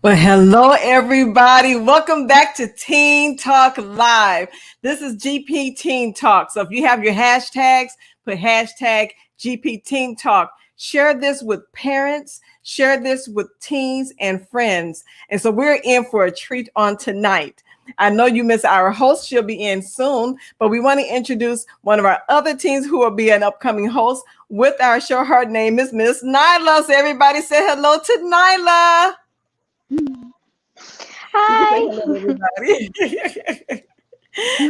Well, hello, everybody. Welcome back to Teen Talk Live. This is GP Teen Talk. So if you have your hashtags, put hashtag GP Teen Talk. Share this with parents, share this with teens and friends. And so we're in for a treat on tonight. I know you miss our host. She'll be in soon, but we want to introduce one of our other teens who will be an upcoming host with our show. Her name is Miss Nyla. So everybody say hello to Nyla. Hi. Everybody.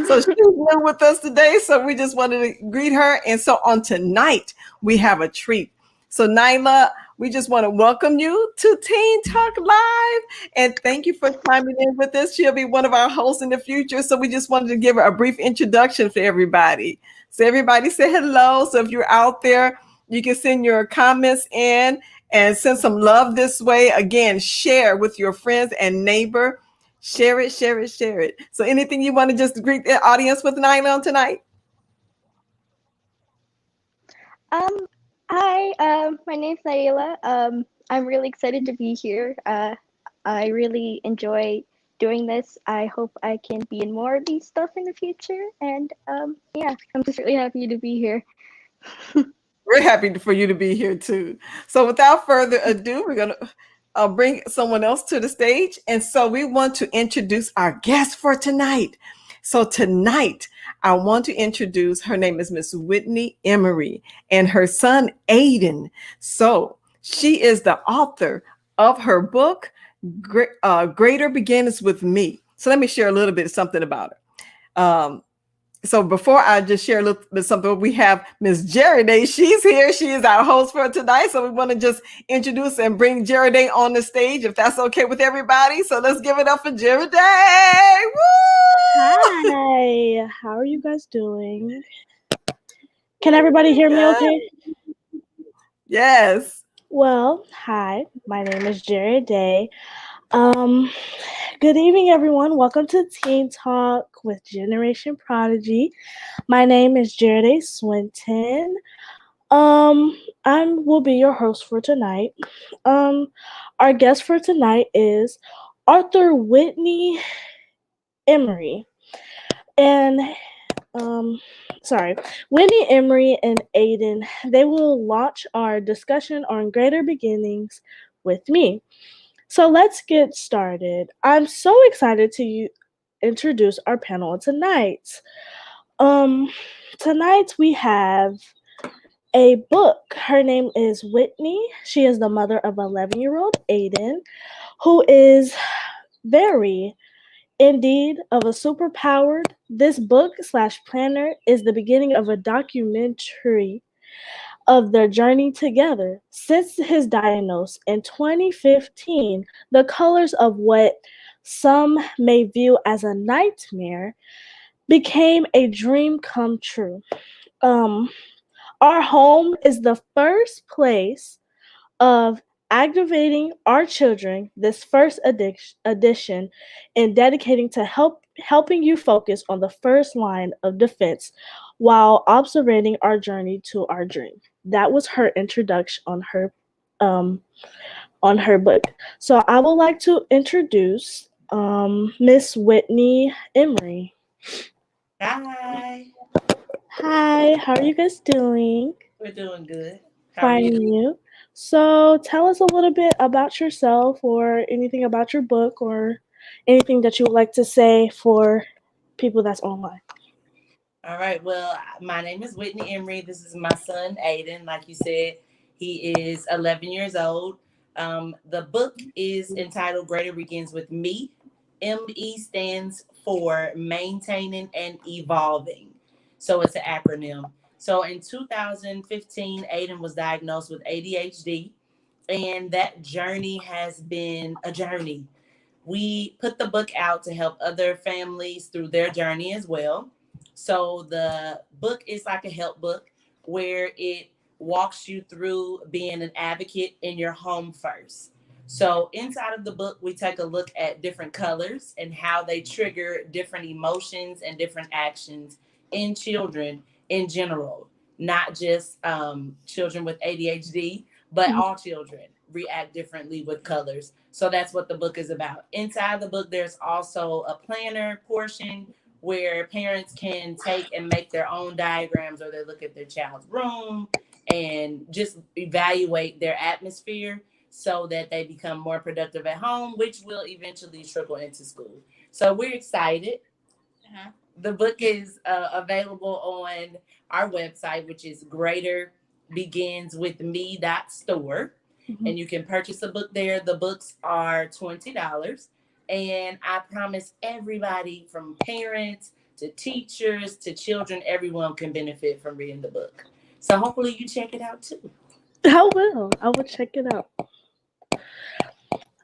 So she's here with us today. So we just wanted to greet her. And so on tonight, we have a treat. So Nyla, we just want to welcome you to Teen Talk Live. And thank you for chiming in with us. She'll be one of our hosts in the future. So we just wanted to give her a brief introduction for everybody. So everybody say hello. So if you're out there, you can send your comments in and send some love this way. Again, share with your friends and neighbor. Share it, share it, share it. So anything you want to just greet the audience with, Nyla, on tonight? Um, Hi. My name's Naila. I'm really excited to be here. I really enjoy doing this. I hope I can be in more of these stuff in the future. And yeah, I'm just really happy to be here. We're happy for you to be here too. So without further ado, we're going to bring someone else to the stage. And so we want to introduce our guest for tonight. So tonight, I want to introduce, her name is Miss Whitney Emery and her son, Aaden. So she is the author of her book, Greater Begins with Me. So let me share a little bit of something about her. So before I just share a little bit something, we have Miss Jerry Day. She's here. She is our host for tonight. So we want to just introduce and bring Jerry Day on the stage, if that's okay with everybody. So let's give it up for Jerry Day. Woo! Hi, how are you guys doing? Can everybody hear me okay? Yes. Well, hi, my name is Jerry Day. Um, Good evening, everyone. Welcome to Teen Talk with Generation Prodigy. My name is Jerry Swinton. I will be your host for tonight. Um, our guest for tonight is Arthur Whitney Emery. And um Whitney Emery and Aaden, they will launch our discussion on greater beginnings with me. So let's get started. I'm so excited to introduce our panel tonight. Um Tonight we have a book. Her name is Whitney. She is the mother of 11-year-old Aaden, who is very indeed of a superpowered. This book slash planner is the beginning of a documentary of their journey together. Since his diagnosis in 2015, the colors of what some may view as a nightmare became a dream come true. Um, our home is the first place of activating our children this first edition and dedicating to helping you focus on the first line of defense while observing our journey to our dream. That was her introduction um on her book. So I would like to introduce Miss Whitney Emery. Hi, Hi, how are you guys doing? we're doing good. How are Fine, you? you. So tell us a little bit about yourself or anything about your book or anything that you would like to say for people that's online. All right. Well, my name is Whitney Emery. This is my son, Aiden. Like you said, he is 11 years old. The book is entitled Greater Begins with Me. ME stands for Maintaining and Evolving. So it's an acronym. So in 2015, Aiden was diagnosed with ADHD, and that journey has been a journey. We put the book out to help other families through their journey as well. So the book is like a help book where it walks you through being an advocate in your home first. So inside of the book, we take a look at different colors and how they trigger different emotions and different actions in children in general, not just children with ADHD, but all children. react differently with colors. So that's what the book is about. Inside the book, there's also a planner portion where parents can take and make their own diagrams, or they look at their child's room and just evaluate their atmosphere so that they become more productive at home, which will eventually trickle into school. So we're excited. The book is available on our website, which is greaterbeginswithme.store. And you can purchase a book there. The books are $20. And I promise everybody, from parents to teachers to children, everyone can benefit from reading the book. So hopefully you check it out too. I will. I will check it out.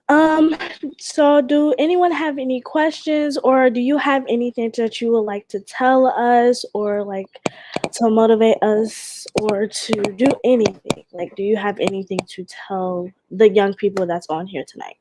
Um, so do anyone have any questions, or do you have anything that you would like to tell us, or like to motivate us, or to do anything? Like, do you have anything to tell the young people that's on here tonight?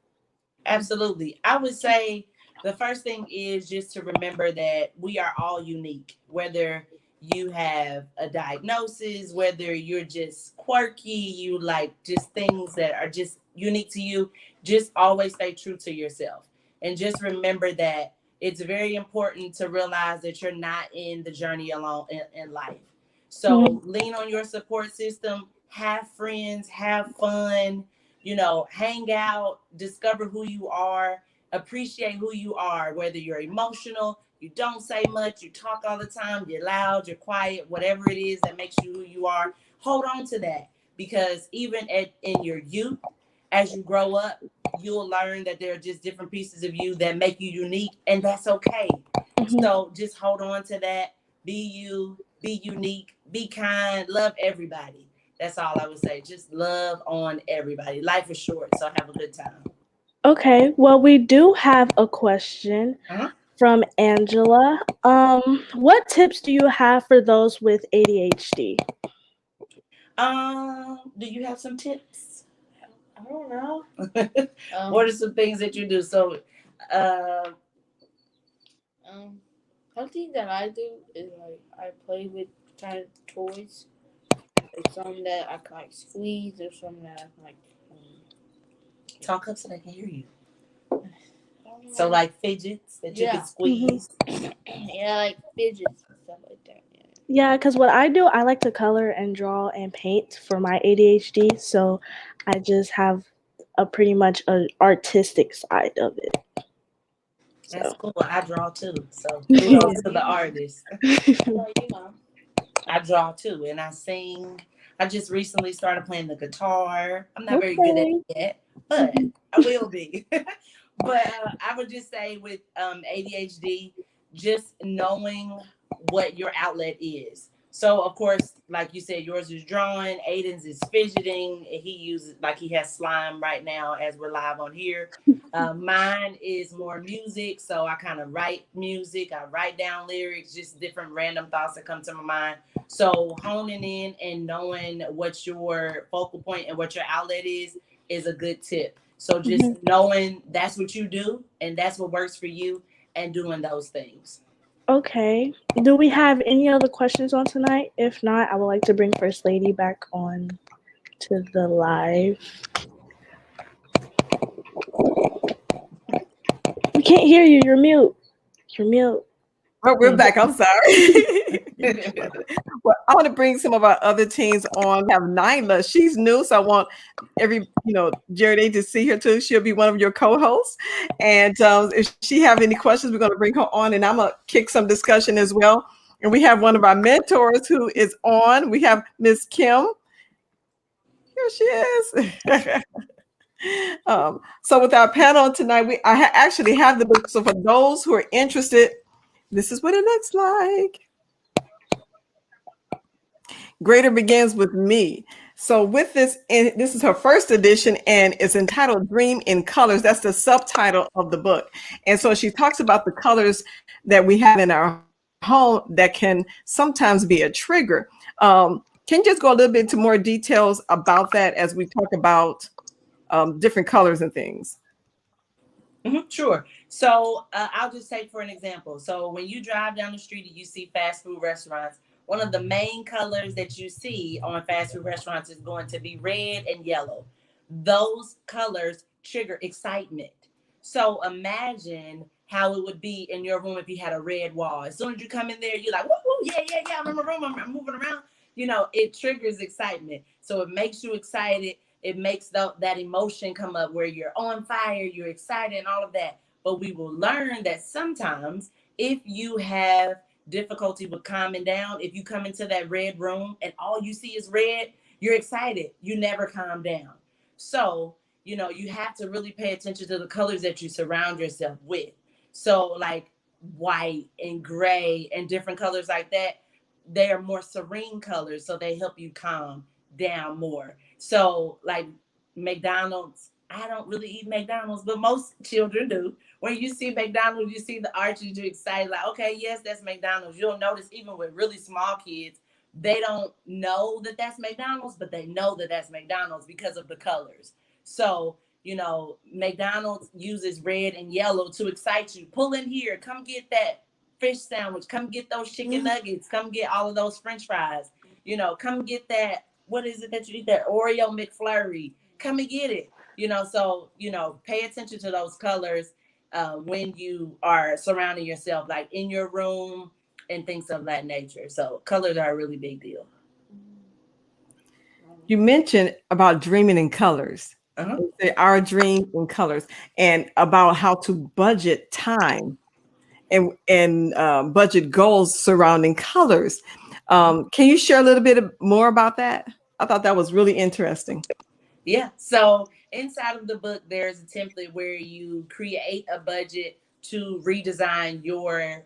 Absolutely. I would say the first thing is just to remember that we are all unique, whether you have a diagnosis, whether you're just quirky, you like just things that are just unique to you. Just always stay true to yourself. And just remember that it's very important to realize that you're not in the journey alone in life. So lean on your support system, have friends, have fun, hang out, discover who you are, appreciate who you are, whether you're emotional, you don't say much, you talk all the time, you're loud, you're quiet, whatever it is that makes you who you are, hold on to that. Because even in your youth, as you grow up, you'll learn that there are just different pieces of you that make you unique, and that's okay. So just hold on to that. Be you, be unique, be kind, love everybody. That's all I would say. Just love on everybody. Life is short, so have a good time. Okay, well, we do have a question from Angela. What tips do you have for those with ADHD? Do you have some tips? I don't know. What are some things that you do? So, something that I do is like I play with kind of toys. Like some that I can like squeeze, or some that I can like. Talk up so they can hear you. I don't So, know. like fidgets that you can squeeze. Yeah, like fidgets and stuff like that. Yeah. Yeah, because what I do, I like to color and draw and paint for my ADHD. So I just have a pretty much an artistic side of it. That's So cool. I draw too. So kudos to the artist. So. I draw too, and I sing. I just recently started playing the guitar. I'm not very good at Okay. it yet, but I will be. But I would just say with ADHD, just knowing what your outlet is. So of course, like you said, yours is drawing. Aiden's is fidgeting. He uses, like, he has slime right now as we're live on here. Mine is more music, so I kind of write music. I write down lyrics, just different random thoughts that come to my mind. So honing in and knowing what your focal point and what your outlet is a good tip. So just knowing that's what you do and that's what works for you, and doing those things. Okay. Do we have any other questions on tonight? If not, I would like to bring First Lady back on to the live. We can't hear you. You're mute. You're mute. Oh, we're back. I'm sorry. Well, I want to bring some of our other teams on. We have Nyla. She's new, so I want Jerry to see her too. She'll be one of your co-hosts. And if she have any questions, we're going to bring her on, and I'm going to kick some discussion as well. And we have one of our mentors who is on. We have Miss Kim. Here she is. So with our panel tonight, I actually have the book. So for those who are interested, this is what it looks like. Greater Begins with Me. So with this, and this is her first edition, and it's entitled Dream in Colors. That's the subtitle of the book. And so she talks about the colors that we have in our home that can sometimes be a trigger. Can you just go a little bit into more details about that as we talk about different colors and things? Sure. So I'll just take for an example. So when you drive down the street and you see fast food restaurants, one of the main colors that you see on fast food restaurants is going to be red and yellow. those colors trigger excitement. So imagine how it would be in your room if you had a red wall. As soon as you come in there, you're like, woo, woo, yeah, yeah, yeah, I'm in my room, I'm moving around. It triggers excitement. So it makes you excited. It makes that emotion come up where you're on fire, you're excited, and all of that. But we will learn that sometimes if you have difficulty with calming down, if you come into that red room and all you see is red, you're excited. You never calm down. So, you have to really pay attention to the colors that you surround yourself with. So, like white and gray and different colors like that, they are more serene colors. So they help you calm down more. So, like McDonald's, I don't really eat McDonald's, but most children do. When you see McDonald's, you see the arches, you're excited, like, okay, yes, that's McDonald's. You'll notice even with really small kids, they don't know that that's McDonald's, but they know that that's McDonald's because of the colors. So, McDonald's uses red and yellow to excite you. Pull in here, come get that fish sandwich, come get those chicken nuggets, come get all of those French fries, come get that. What is it that you eat? That Oreo McFlurry. Come and get it. So pay attention to those colors when you are surrounding yourself, like in your room and things of that nature. So colors are a really big deal. You mentioned about dreaming in colors. Uh-huh. Say our dreams in colors, and about how to budget time and budget goals surrounding colors. Can you share a little bit more about that? I thought that was really interesting. Yeah. So inside of the book, there's a template where you create a budget to redesign your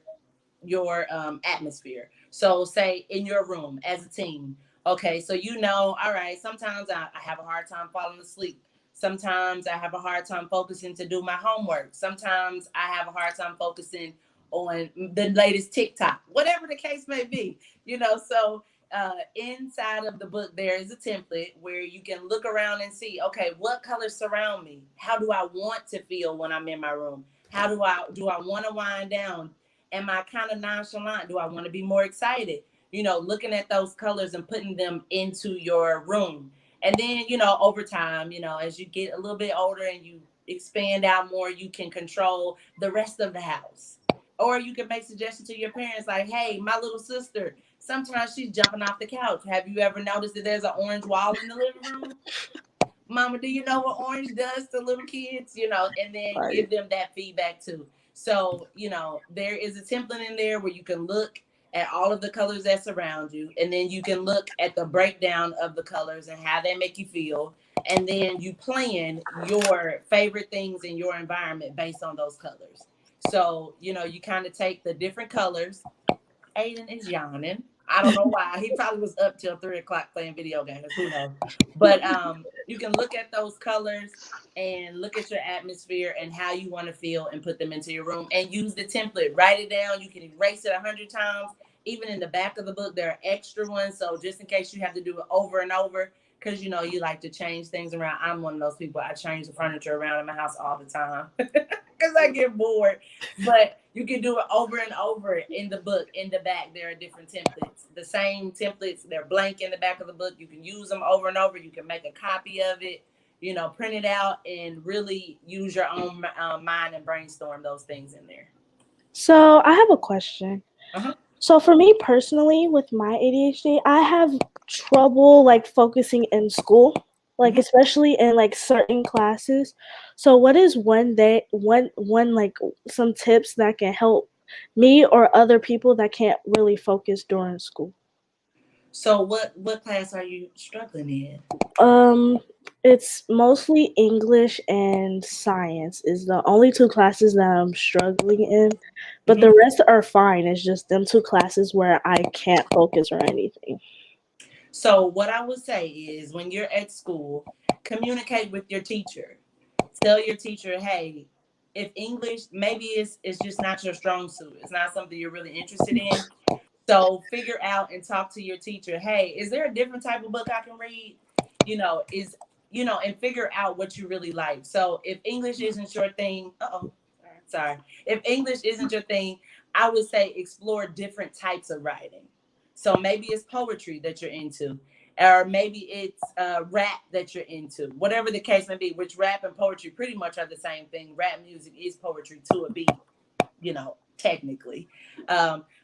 atmosphere. So say in your room as a team. Okay, so all right, sometimes I have a hard time falling asleep. Sometimes I have a hard time focusing to do my homework. Sometimes I have a hard time focusing on the latest TikTok, whatever the case may be. So inside of the book, there is a template where you can look around and see, okay, what colors surround me? How do I want to feel when I'm in my room? How do I want to wind down? Am I kind of nonchalant? Do I want to be more excited? Looking at those colors and putting them into your room. And then, over time, as you get a little bit older and you expand out more, you can control the rest of the house. Or you can make suggestions to your parents like, hey, my little sister, sometimes she's jumping off the couch. Have you ever noticed that there's an orange wall in the living room? Mama, do you know what orange does to little kids? And then Right. give them that feedback too. So, there is a template in there where you can look at all of the colors that surround you, and then you can look at the breakdown of the colors and how they make you feel. And then you plan your favorite things in your environment based on those colors. So, you kind of take the different colors. Aaden is yawning. I don't know why. He probably was up till 3 o'clock playing video games. Who knows? But you can look at those colors and look at your atmosphere and how you want to feel and put them into your room and use the template. Write it down. You can erase it 100 times. Even in the back of the book, there are extra ones. So just in case you have to do it over and over, because you like to change things around. I'm one of those people. I change the furniture around in my house all the time because I get bored. But you can do it over and over in the book. In the back, there are different templates. The same templates, they're blank in the back of the book. You can use them over and over. You can make a copy of it, print it out and really use your own mind and brainstorm those things in there. So I have a question. Uh-huh. So for me personally, with my ADHD, I have trouble like focusing in school, like Mhm. especially in like certain classes. So what is one like some tips that can help me or other people that can't really focus during school? So what class are you struggling in? Um, it's mostly English and science is the only two classes that I'm struggling in, but Mhm. the rest are fine. It's just them two classes where I can't focus or anything. So what I would say is when you're at school, communicate with your teacher. Tell your teacher, hey, if English maybe it's just not your strong suit. It's not something you're really interested in. So figure out and talk to your teacher, hey, is there a different type of book I can read? Is and figure out what you really like. So if English isn't your thing, sorry. If English isn't your thing, I would say explore different types of writing. So maybe it's poetry that you're into. or maybe it's rap that you're into, whatever the case may be, which rap and poetry pretty much are the same thing. Rap music is poetry to a beat, technically.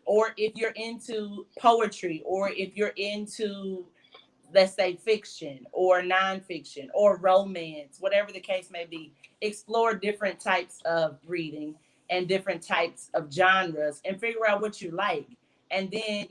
Or if you're into poetry, or if you're into, let's say, fiction or nonfiction or romance, whatever the case may be, explore different types of reading and different types of genres and figure out what you like. And then,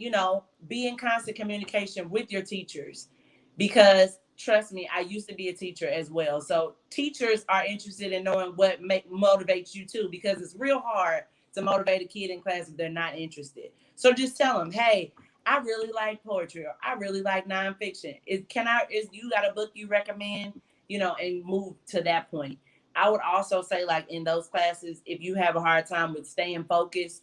be in constant communication with your teachers, because trust me, I used to be a teacher as well. So teachers are interested in knowing what motivates you too, because it's real hard to motivate a kid in class if they're not interested. So just tell them, hey, I really like poetry, or I really like nonfiction. Is you got a book you recommend, and move to that point. I would also say, like, in those classes, if you have a hard time with staying focused,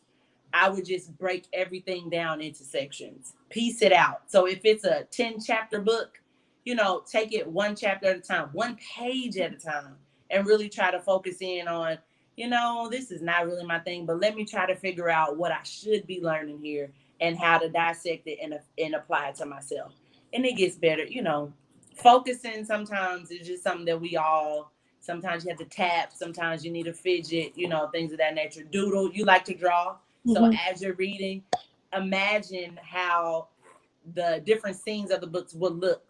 I would just break everything down into sections, piece it out. So if it's a 10 chapter book, take it one chapter at a time, one page at a time, and really try to focus in on, this is not really my thing, but let me try to figure out what I should be learning here and how to dissect it and apply it to myself. And it gets better. Focusing sometimes is just something that sometimes you have to tap, sometimes you need a fidget, things of that nature. Doodle, you like to draw. So as you're reading, imagine how the different scenes of the books will look,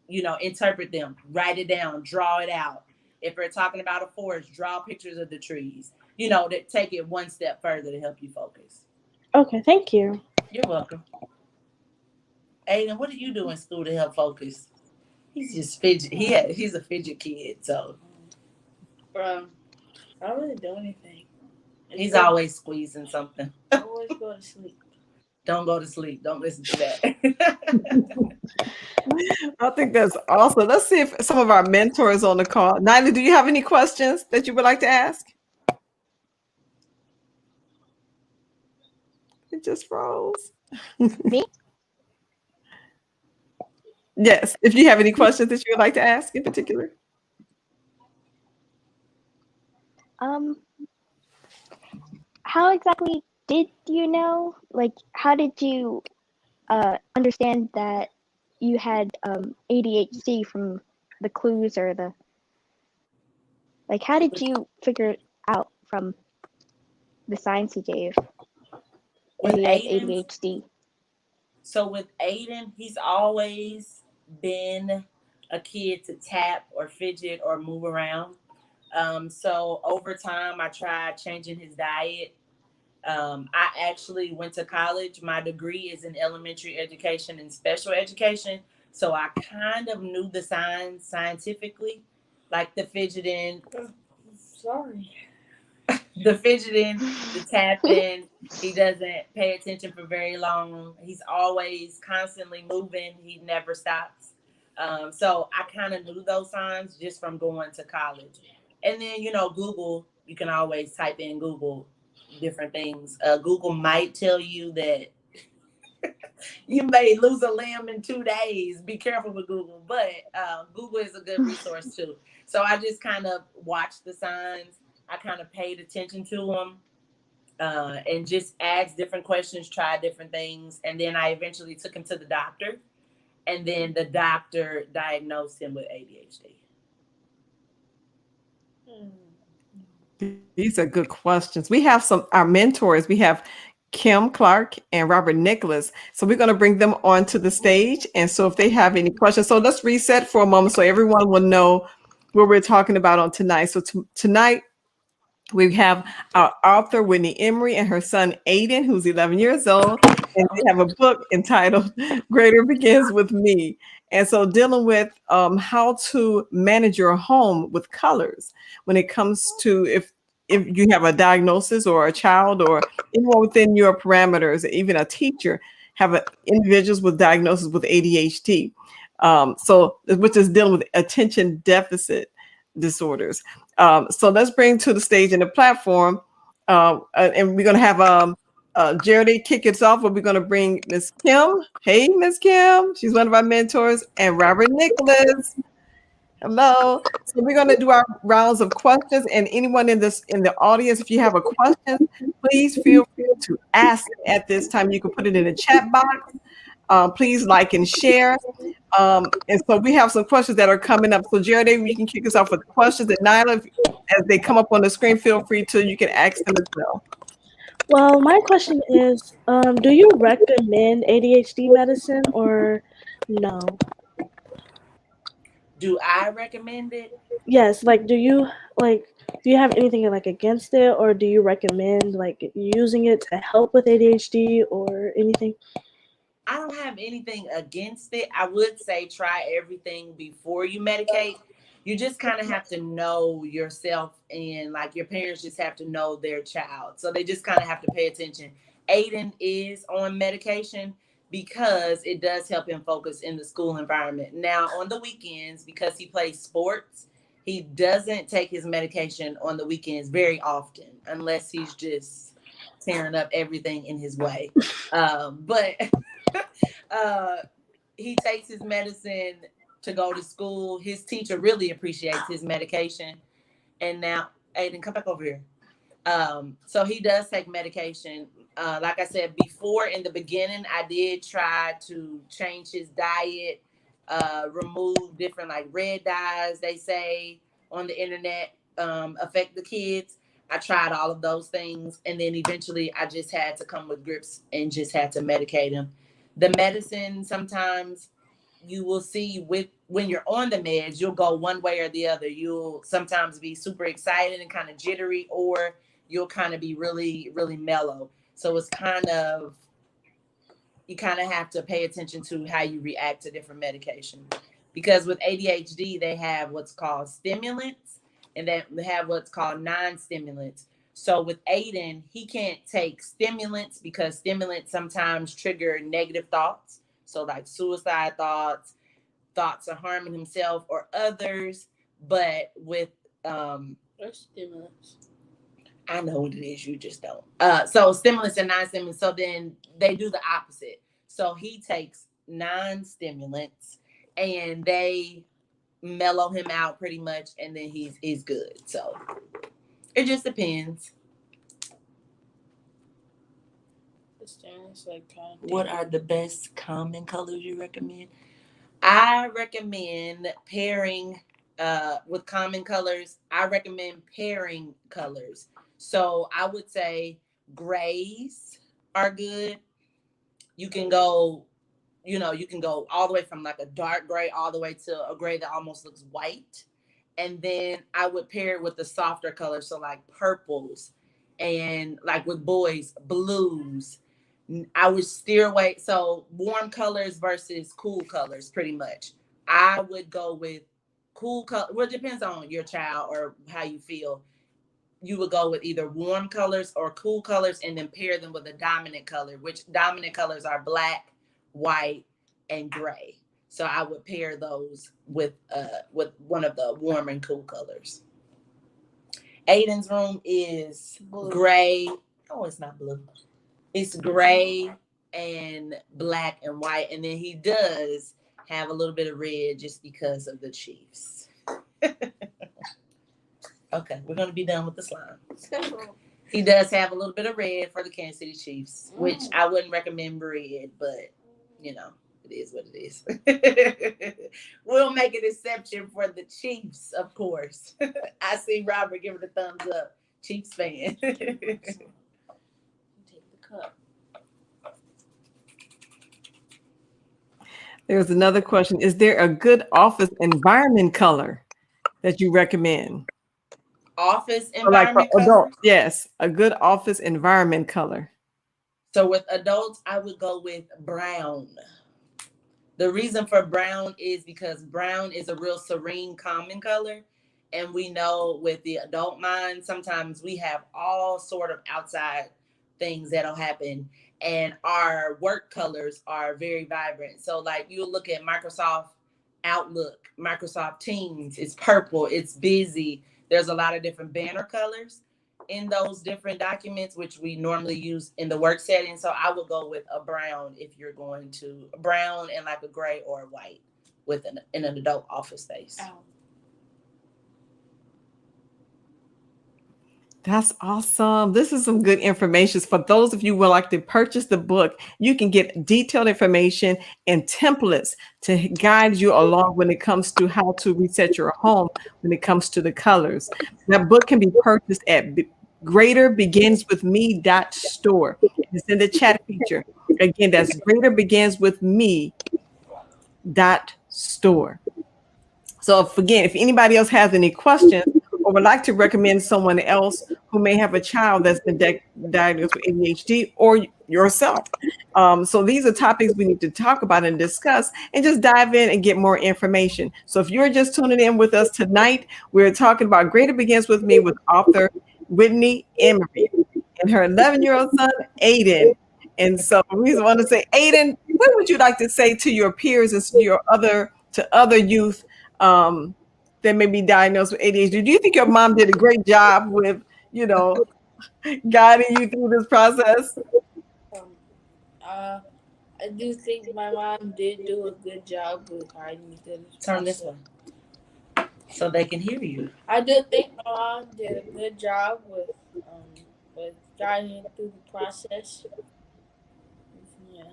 interpret them, write it down, draw it out. If we're talking about a forest, draw pictures of the trees, that take it one step further to help you focus. Okay, thank you. You're welcome. Aaden, what do you do in school to help focus? He's just fidget. He's a fidget kid, so. Bro, I don't really do anything. He's always squeezing something. I always go to sleep. Don't go to sleep. Don't listen to that. I think that's awesome. Let's see if some of our mentors on the call. Nyla, do you have any questions that you would like to ask? It just froze. Me? Yes. If you have any questions that you would like to ask in particular. How exactly did you know? Like, how did you understand that you had ADHD from the clues or how did you figure it out from the signs he gave that he had ADHD? So with Aaden, he's always been a kid to tap or fidget or move around. So over time, I tried changing his diet. I actually went to college. My degree is in elementary education and special education. So I kind of knew the signs scientifically, like the fidgeting. Sorry. The fidgeting, the tapping. He doesn't pay attention for very long. He's always constantly moving. He never stops. So I kind of knew those signs just from going to college. And then, Google, you can always type in Google different things. Google might tell you that you may lose a limb in 2 days. Be careful with Google, but Google is a good resource too. So I just kind of watched the signs. I kind of paid attention to them and just asked different questions, tried different things. And then I eventually took him to the doctor. And then the doctor diagnosed him with ADHD. These are good questions. We have our mentors. We have Kim Clark and Robert Nicholas. So we're going to bring them onto the stage. And so if they have any questions, so let's reset for a moment so everyone will know what we're talking about on tonight. So tonight, we have our author, Whitney Emery, and her son, Aaden, who's 11 years old. And they have a book entitled Greater Begins With Me. And so dealing with how to manage your home with colors when it comes to if you have a diagnosis or a child or anyone within your parameters, even a teacher, have individuals with diagnosis with ADHD. So which is dealing with attention deficit disorders. So let's bring to the stage and the platform, and we're going to have Jared kick us off, but we're going to bring Miss Kim. Hey, Miss Kim. She's one of our mentors, and Robert Nicholas. Hello. So we're going to do our rounds of questions, and anyone in the audience, if you have a question, please feel free to ask at this time. You can put it in the chat box. Please like and share. And so we have some questions that are coming up. So Jared, you can kick us off with questions. And Nyla, as they come up on the screen, feel free to, you can ask them as well. Well, my question is, do you recommend ADHD medicine or no? Do I recommend it? Yes, like do you have anything like against it, or do you recommend like using it to help with ADHD or anything? I don't have anything against it. I would say try everything before you medicate. You just kind of have to know yourself, and like your parents just have to know their child. So they just kind of have to pay attention. Aiden is on medication because it does help him focus in the school environment. Now, on the weekends, because he plays sports, he doesn't take his medication on the weekends very often, unless he's just tearing up everything in his way. But uh, he takes his medicine to go to school. His teacher really appreciates his medication. And now, Aiden, come back over here. So he does take medication. Like I said before, in the beginning, I did try to change his diet, remove different like red dyes, they say on the internet, affect the kids. I tried all of those things. And then eventually I just had to come with grips and just had to medicate him. The medicine, sometimes you will see with when you're on the meds, you'll go one way or the other. You'll sometimes be super excited and kind of jittery, or you'll kind of be really, really mellow. So it's kind of, you kind of have to pay attention to how you react to different medications. Because with ADHD, they have what's called stimulants and then they have what's called non-stimulants. So with Aiden, he can't take stimulants because stimulants sometimes trigger negative thoughts. So like suicide thoughts, thoughts of harming himself or others. But with Or stimulants. I know what it is, you just don't. So stimulants and non-stimulants. So then they do the opposite. So he takes non-stimulants and they mellow him out pretty much, and then he's good. So it just depends. The stimulants like kind of. What are the best common colors you recommend? I recommend pairing with common colors. I recommend pairing colors. So I would say grays are good. You can go, you can go all the way from like a dark gray all the way to a gray that almost looks white. And then I would pair it with the softer colors. So like purples and like with boys, blues. I would steer away. So warm colors versus cool colors, pretty much. I would go with cool color. Well, it depends on your child or how you feel. You would go with either warm colors or cool colors and then pair them with a dominant color, which dominant colors are black, white, and gray. So I would pair those with one of the warm and cool colors. Aiden's room is Blue. gray. Oh, it's not blue. It's gray and black and white, and then he does have a little bit of red just because of the Chiefs. Okay, we're gonna be done with the slime. He does have a little bit of red for the Kansas City Chiefs, which I wouldn't recommend red, but it is what it is. We'll make an exception for the Chiefs, of course. I see Robert giving a thumbs up. Chiefs fan. Take the cup. There's another question. Is there a good office environment color that you recommend? Office Or like for environment color. adults, yes, a good office environment color. So with adults, I would go with brown. The reason for brown is because brown is a real serene, calming color. And we know with the adult mind, sometimes we have all sort of outside things that'll happen. And our work colors are very vibrant. So like you look at Microsoft Outlook, Microsoft Teams, it's purple, it's busy. There's a lot of different banner colors in those different documents, which we normally use in the work setting. So I would go with a brown if you're going to brown and like a gray or a white with in an adult office space. Ow. That's awesome. This is some good information. For those of you who would like to purchase the book, you can get detailed information and templates to guide you along when it comes to how to reset your home when it comes to the colors. That book can be purchased at greaterbeginswithme.store. It's in the chat feature. Again, that's greaterbeginswithme.store. So if anybody else has any questions or would like to recommend someone else who may have a child that's been diagnosed with ADHD or yourself. So these are topics we need to talk about and discuss and just dive in and get more information. So if you're just tuning in with us tonight, we're talking about Greater Begins With Me with author Whitney Emery and her 11-year-old son, Aaden. And so we want to say, Aaden, what would you like to say to your peers and to other youth that may be diagnosed with ADHD? Do you think your mom did a great job with, you know, guiding you through this process? Um, uh, I do think my mom did do a good job with guiding me through this Turn this process. way so they can hear you. I do think my mom did a good job with guiding me through the process. Yeah,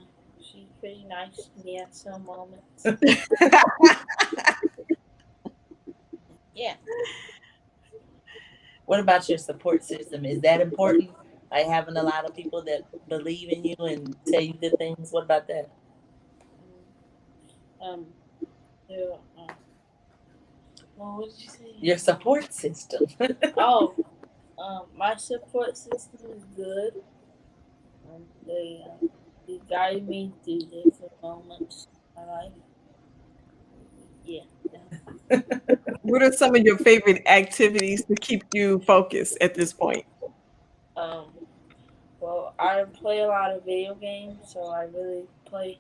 she's pretty nice to me at some moments. Yeah. What about your support system? Is that important? Like having a lot of people that believe in you and tell you good things. What about that? Um. Yeah. What did you say? Your support system. Oh. My support system is good. They guide me through different moments in my life. Yeah. What are some of your favorite activities to keep you focused at this point? Well, I play a lot of video games, so I really play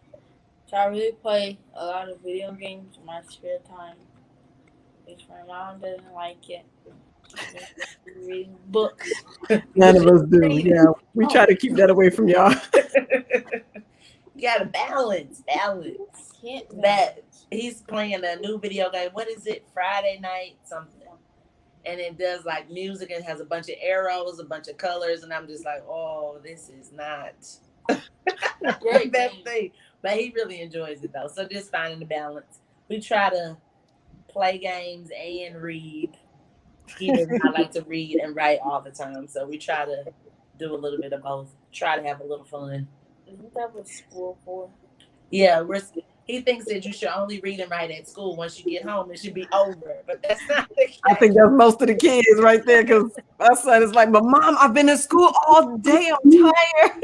a lot of video games in my spare time. Because my mom doesn't like it. Reading books. None of us do. Yeah, we try to keep that away from y'all. You gotta balance. Can't That he's playing a new video game. What is it? Friday night something. And it does like music and has a bunch of arrows, a bunch of colors, and I'm just like, oh, this is not great that game. thing. But he really enjoys it though. So just finding the balance. We try to play games and read. He does not like to read and write all the time. So we try to do a little bit of both. Try to have a little fun. Isn't that what school for? Yeah, he thinks that you should only read and write at school. Once you get home, it should be over. But that's not the case. I think that's most of the kids right there because my son is like, but mom, I've been in school all day. I'm tired.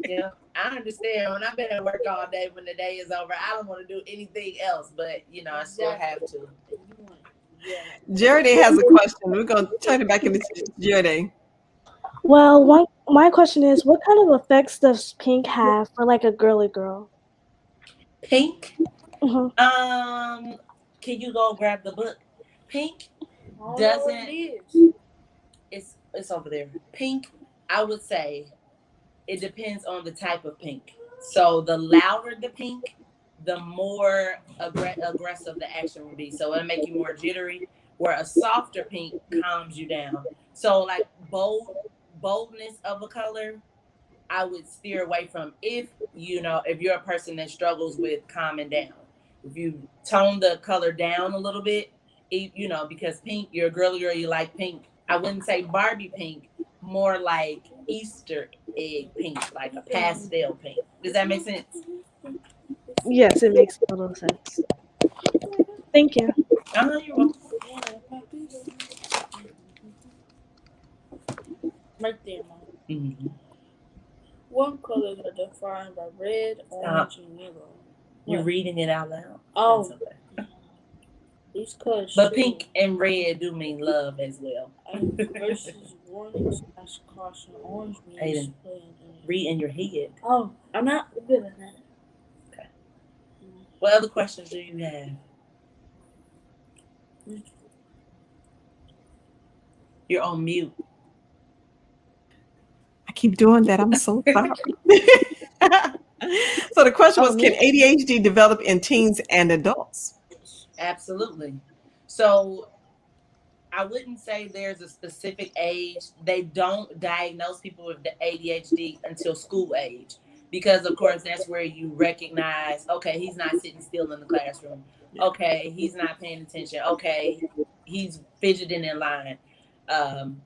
Yeah, I understand. When I've been at work all day, when the day is over, I don't want to do anything else. But, I still have to. Yeah. Jared has a question. We're going to turn it back into Jared. Well, my question is, what kind of effects does pink have for like a girly girl? Pink? Mm-hmm. Can you go grab the book? Pink doesn't. It's over there. Pink, I would say it depends on the type of pink. So the louder the pink, the more aggressive the action will be. So it'll make you more jittery, where a softer pink calms you down. So like boldness of a color, I would steer away from if you're a person that struggles with calming down. If you tone the color down a little bit, because pink, you're a girly girl, you like pink. I wouldn't say Barbie pink, more like Easter egg pink, like a pastel pink. Does that make sense? Yes, it makes total sense. Thank you. You're welcome. Right there, Mom. Mm-hmm. What colors are defined by red, orange, and yellow? You're reading it out loud. Oh. These colors. But pink and red do mean love as well. Versus warning slash caution. Orange means Aaden, read in your head. Oh, I'm not good at that. Okay. What other questions do you have? You're on mute. I keep doing that. I'm so sorry. So the question was, can ADHD develop in teens and adults? Absolutely. So I wouldn't say there's a specific age. They don't diagnose people with the ADHD until school age. Because of course that's where you recognize, okay, he's not sitting still in the classroom. Okay, he's not paying attention. Okay, he's fidgeting in line. Um,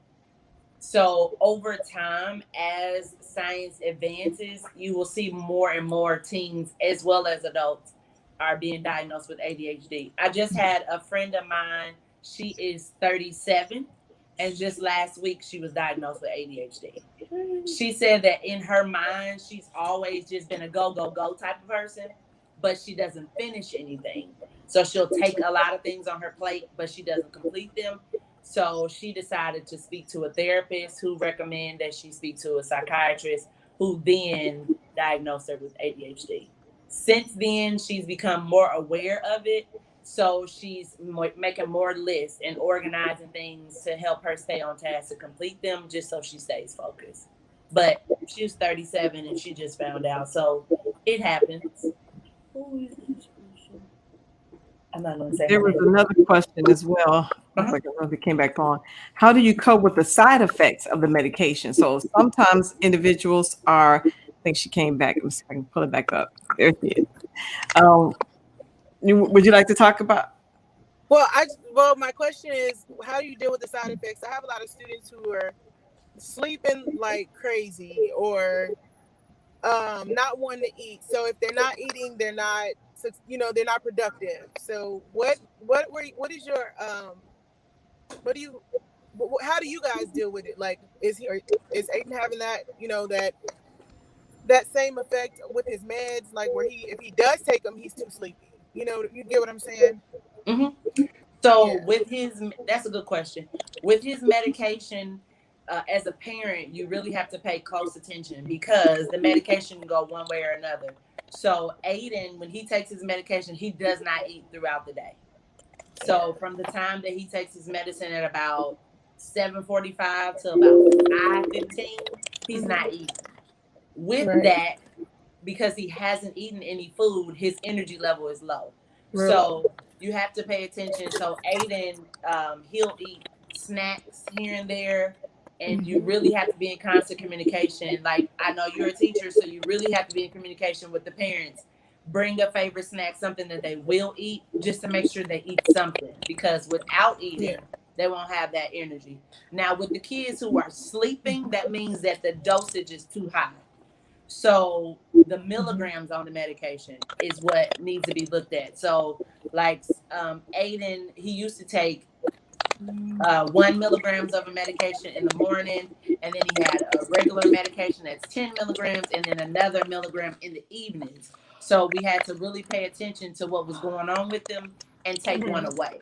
so over time, as science advances, you will see more and more teens as well as adults are being diagnosed with ADHD. I just had a friend of mine, she is 37, and just last week she was diagnosed with ADHD. She said that in her mind, she's always just been a go, go, go type of person, but she doesn't finish anything. So she'll take a lot of things on her plate, but she doesn't complete them. So she decided to speak to a therapist who recommended that she speak to a psychiatrist who then diagnosed her with ADHD. Since then, she's become more aware of it. So she's making more lists and organizing things to help her stay on task to complete them just so she stays focused. But she was 37 and she just found out. So it happens. Who is this person? I'm not going to say There her was name. another question as well. Looks like it came back on. How do you cope with the side effects of the medication? So sometimes individuals are, I think she came back. Let me see if I can pull it back up. There she is. Um, would you like to talk about? Well, my question is, how do you deal with the side effects? I have a lot of students who are sleeping like crazy or not wanting to eat. So if they're not eating, they're not productive. So what is your what do you how do you guys deal with it? Like, is Aiden having that same effect with his meds? Like, where if he does take them, he's too sleepy. You get what I'm saying? Mm-hmm. So Yeah. that's a good question. With his medication, as a parent, you really have to pay close attention because the medication can go one way or another. So Aiden, when he takes his medication, he does not eat throughout the day. So from the time that he takes his medicine at about 7:45 to about 5:15, he's Mm-hmm. not eating. With Right. that, because he hasn't eaten any food, his energy level is low. Real low. So you have to pay attention. So Aiden, he'll eat snacks here and there, and you Mm-hmm. really have to be in constant communication. Like I know you're a teacher, so you really have to be in communication with the parents. Bring a favorite snack, something that they will eat, just to make sure they eat something. Because without Yeah. eating, they won't have that energy. Now, with the kids who are sleeping, that means that the dosage is too high. So the Mm-hmm. milligrams on the medication is what needs to be looked at. So like Aiden, he used to take 1 milligrams of a medication in the morning, and then he had a regular medication that's 10 milligrams, and then another milligram in the evenings. So we had to really pay attention to what was going on with them and take one Mm-hmm. away.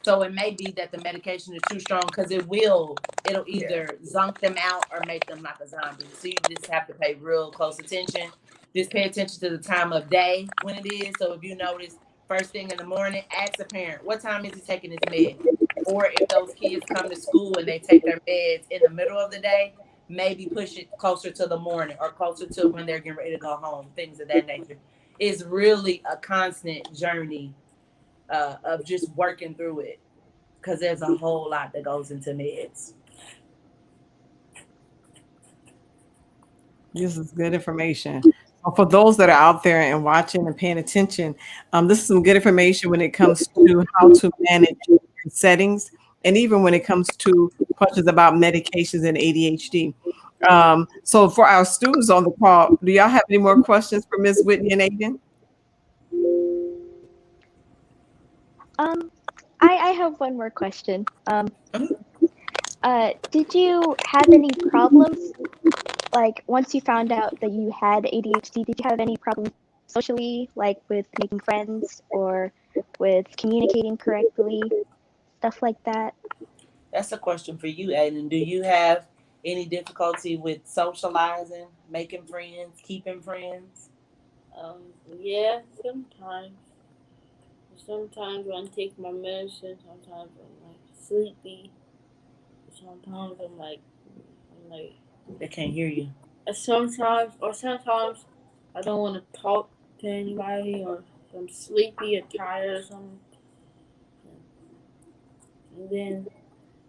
So it may be that the medication is too strong because it'll Yeah. either zonk them out or make them like a zombie. So you just have to pay real close attention. Just pay attention to the time of day when it is. So if you notice first thing in the morning, ask a parent, what time is he taking his med? Or if those kids come to school and they take their meds in the middle of the day, maybe push it closer to the morning or closer to when they're getting ready to go home, things of that nature. It's really a constant journey of just working through it because there's a whole lot that goes into meds. This is good information. For those that are out there and watching and paying attention, this is some good information when it comes to how to manage settings, and even when it comes to questions about medications and ADHD. So for our students on the call, do y'all have any more questions for Ms. Whitney and Aiden? Um, I have one more question. Did you have any problems, like once you found out that you had ADHD, did you have any problems socially, like with making friends or with communicating correctly, stuff like that? That's a question for you, Aiden. Do you have any difficulty with socializing, making friends, keeping friends? Yeah, sometimes. Sometimes when I take my medicine, sometimes I'm like sleepy. Sometimes I'm like, They can't hear you. sometimes I don't want to talk to anybody, or I'm sleepy or tired or something. And then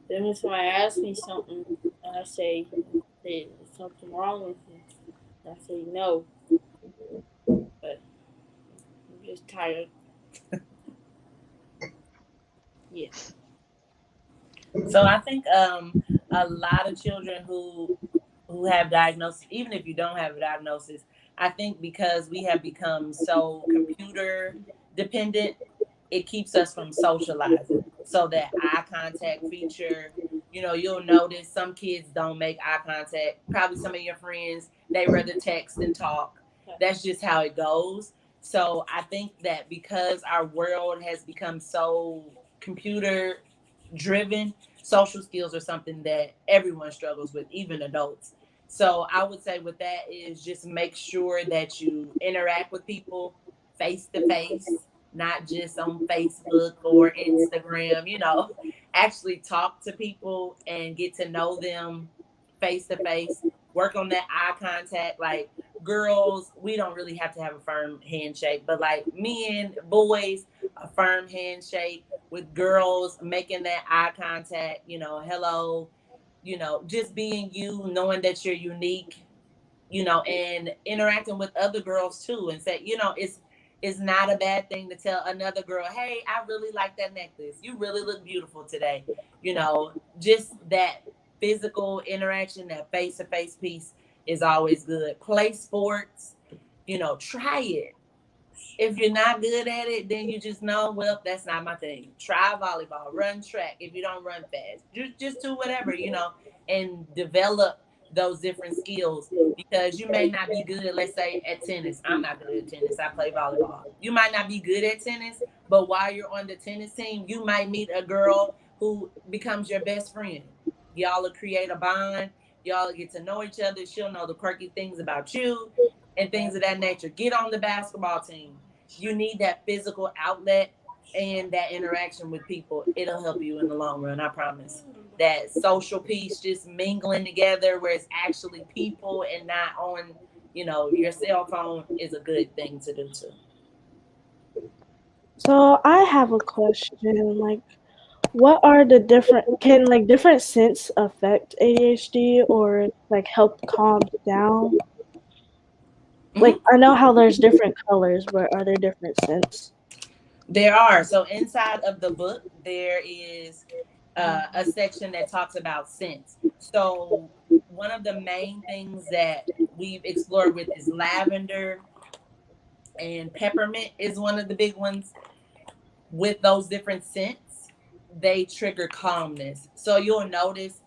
when somebody asks me something, and I say, "There's something wrong with you," I say no, but I'm just tired. Yeah. So I think a lot of children who have diagnosis, even if you don't have a diagnosis, I think because we have become so computer dependent, it keeps us from socializing. So that eye contact feature, you'll notice some kids don't make eye contact. Probably some of your friends, they rather text than talk. That's just how it goes. So I think that because our world has become so computer driven, social skills are something that everyone struggles with, even adults. So I would say with that is just make sure that you interact with people face to face, not just on Facebook or Instagram, actually talk to people and get to know them face to face. Work on that eye contact. Like girls, we don't really have to have a firm handshake, but like men, boys, a firm handshake. With girls, making that eye contact, hello, just being you, knowing that you're unique, and interacting with other girls too, and say, it's not a bad thing to tell another girl, hey, I really like that necklace. You really look beautiful today. Just that physical interaction, that face to face piece is always good. Play sports, try it. If you're not good at it, then you just know, well, that's not my thing. Try volleyball, run track if you don't run fast. Just do whatever, and develop those different skills because you may not be good, let's say, at tennis. I'm not good at tennis. I play volleyball. You might not be good at tennis, but while you're on the tennis team, you might meet a girl who becomes your best friend. Y'all will create a bond. Y'all will get to know each other. She'll know the quirky things about you and things of that nature. Get on the basketball team. You need that physical outlet and that interaction with people. It'll help you in the long run, I promise. That social piece, just mingling together where it's actually people and not on, your cell phone is a good thing to do too. So I have a question. Like, what are the can like different scents affect ADHD or like help calm down? Like, Mhm. I know how there's different colors, but are there different scents? There are. So inside of the book, there is a section that talks about scents. So one of the main things that we've explored with is lavender and peppermint is one of the big ones. With those different scents, they trigger calmness. So you'll notice,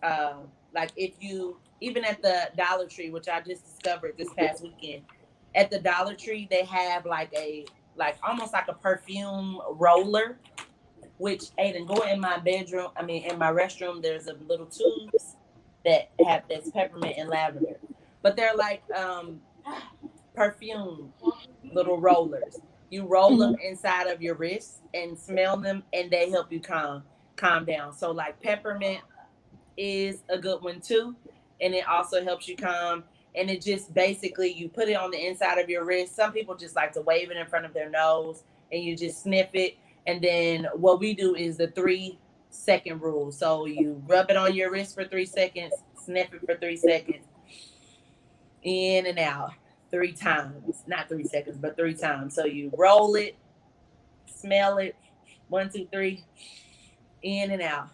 like if you even at the Dollar Tree, which I just discovered this past weekend, at the Dollar Tree they have like almost like a perfume roller. Which Aiden, go in my bedroom. I mean, in my restroom, there's a little tubes that have that's peppermint and lavender, but they're like perfume little rollers. You roll them Mhm. inside of your wrists and smell them, and they help you calm down. So like peppermint is a good one too, and it also helps you calm. And it just basically you put it on the inside of your wrist. Some people just like to wave it in front of their nose, and you just sniff it. And then what we do is the 3 second rule. So you rub it on your wrist for 3 seconds, sniff it for 3 seconds, in and out 3 times. Not 3 seconds, but 3 times. So you roll it, smell it, 1, 2, 3, in and out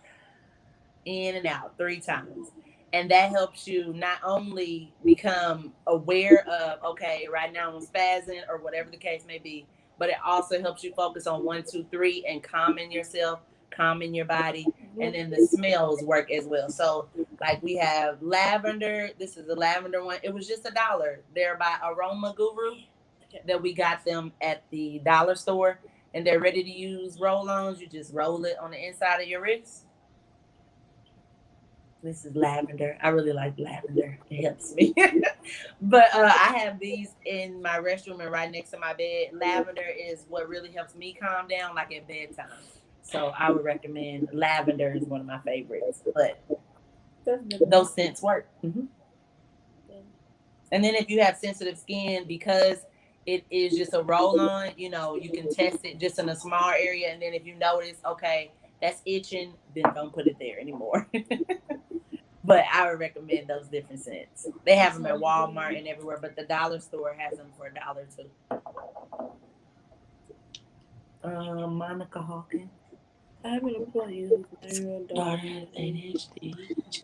3 times. And that helps you not only become aware of, okay, right now I'm spazzing or whatever the case may be, but it also helps you focus on 1, 2, 3 and calming yourself, calming your body. And then the smells work as well. So, like we have lavender. This is the lavender one. It was just $1. They're by Aroma Guru that we got them at the dollar store. And they're ready to use roll ons. You just roll it on the inside of your wrist. This is lavender. I really like lavender. It helps me. But I have these in my restroom and right next to my bed. Lavender is what really helps me calm down, like at bedtime. So I would recommend lavender is one of my favorites. But those scents work. And then if you have sensitive skin, because it is just a roll on, you can test it just in a small area. And then if you notice, okay, that's itching, then don't put it there anymore. But I would recommend those different scents. They have them at Walmart and everywhere, but the dollar store has them for $1 too. Monica Hawkins. I have an employee whose 9-year-old daughter Daughter has has ADHD.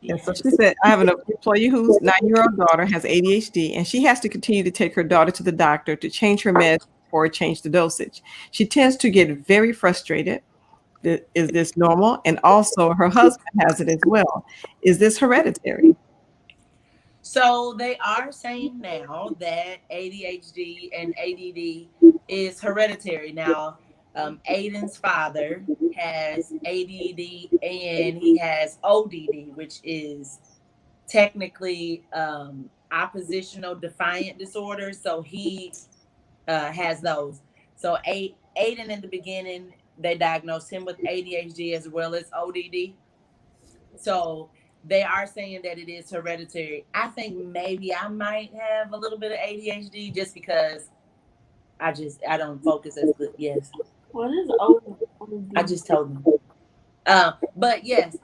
Yeah, so she said, I have an employee whose 9-year-old daughter has ADHD, and she has to continue to take her daughter to the doctor to change her meds or change the dosage. She tends to get very frustrated. Is this normal? And also, her husband has it as well. Is this hereditary? So they are saying now that ADHD and ADD is hereditary. Now, Aiden's father has ADD and he has ODD, which is technically oppositional defiant disorder. So he has those. So Aiden in the beginning, they diagnosed him with ADHD as well as ODD. So they are saying that it is hereditary. I think maybe I might have a little bit of ADHD just because I don't focus as good. Yes, what is I OD? just told them. But yes,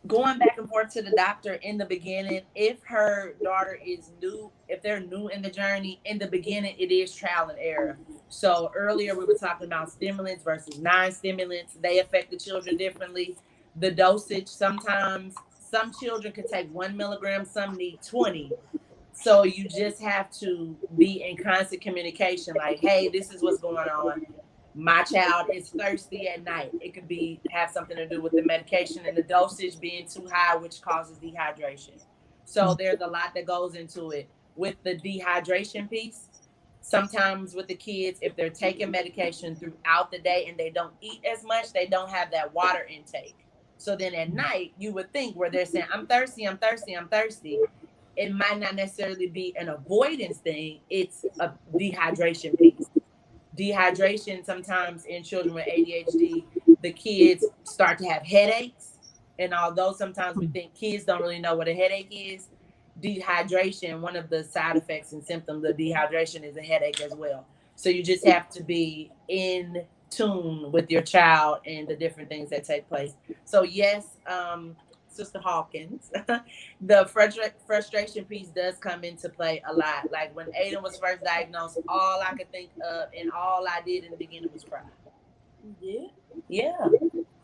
going back and forth to the doctor in the beginning, if her daughter is new, if they're new in the journey, in the beginning, it is trial and error. So earlier we were talking about stimulants versus non-stimulants. They affect the children differently. The dosage, sometimes some children can take 1 milligram, some need 20. So you just have to be in constant communication, like, hey, this is what's going on. My child is thirsty at night. It could be have something to do with the medication and the dosage being too high, which causes dehydration. So there's a lot that goes into it. With the dehydration piece, sometimes with the kids, if they're taking medication throughout the day and they don't eat as much, they don't have that water intake. So then at night, you would think where they're saying, I'm thirsty, I'm thirsty, I'm thirsty, it might not necessarily be an avoidance thing, it's a dehydration piece. Dehydration, sometimes in children with ADHD, the kids start to have headaches. And although sometimes we think kids don't really know what a headache is, dehydration, one of the side effects and symptoms of dehydration is a headache as well. So you just have to be in tune with your child and the different things that take place. So yes, Sister Hawkins, the frustration piece does come into play a lot. Like when Aiden was first diagnosed, all I could think of and all I did in the beginning was cry. Yeah. Yeah,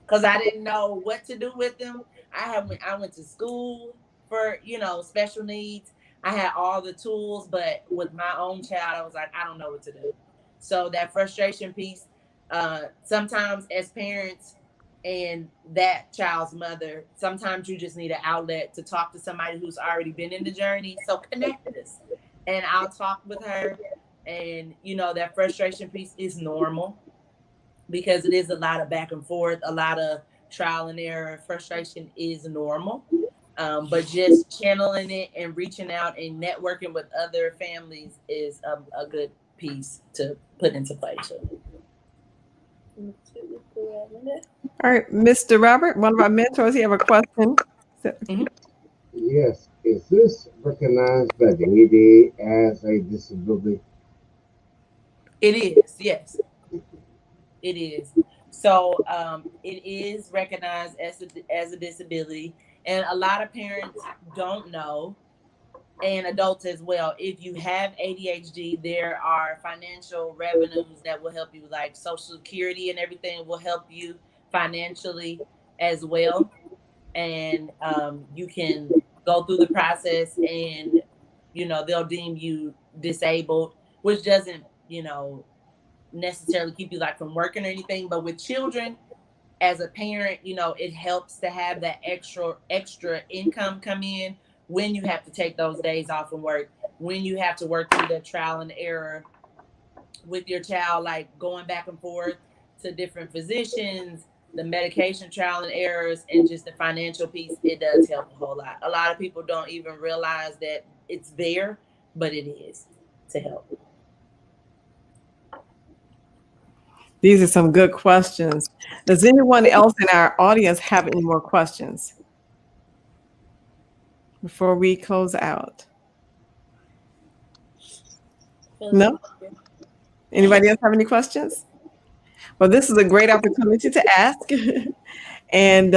because I didn't know what to do with him. I went to school for special needs. I had all the tools, but with my own child, I was like, I don't know what to do. So that frustration piece, sometimes as parents and that child's mother, sometimes you just need an outlet to talk to somebody who's already been in the journey. So connect us, and I'll talk with her. And that frustration piece is normal because it is a lot of back and forth, a lot of trial and error. Frustration is normal. But just channeling it and reaching out and networking with other families is a good piece to put into play too. All right, Mr. Robert, one of our mentors, you have a question. Mhm. Yes, is this recognized by the ADA as a disability? It is, yes, it is. So it is recognized as a disability, and a lot of parents don't know, and adults as well. If you have ADHD, there are financial revenues that will help you, like Social Security and everything will help you financially as well. And you can go through the process, and they'll deem you disabled, which doesn't necessarily keep you like from working or anything. But with children, as a parent, it helps to have that extra income come in when you have to take those days off from work, when you have to work through the trial and error with your child, like going back and forth to different physicians, the medication trial and errors, and just the financial piece. It does help a whole lot. A lot of people don't even realize that it's there, but it is to help. These are some good questions. Does anyone else in our audience have any more questions before we close out? No? Anybody else have any questions? Well, this is a great opportunity to ask. And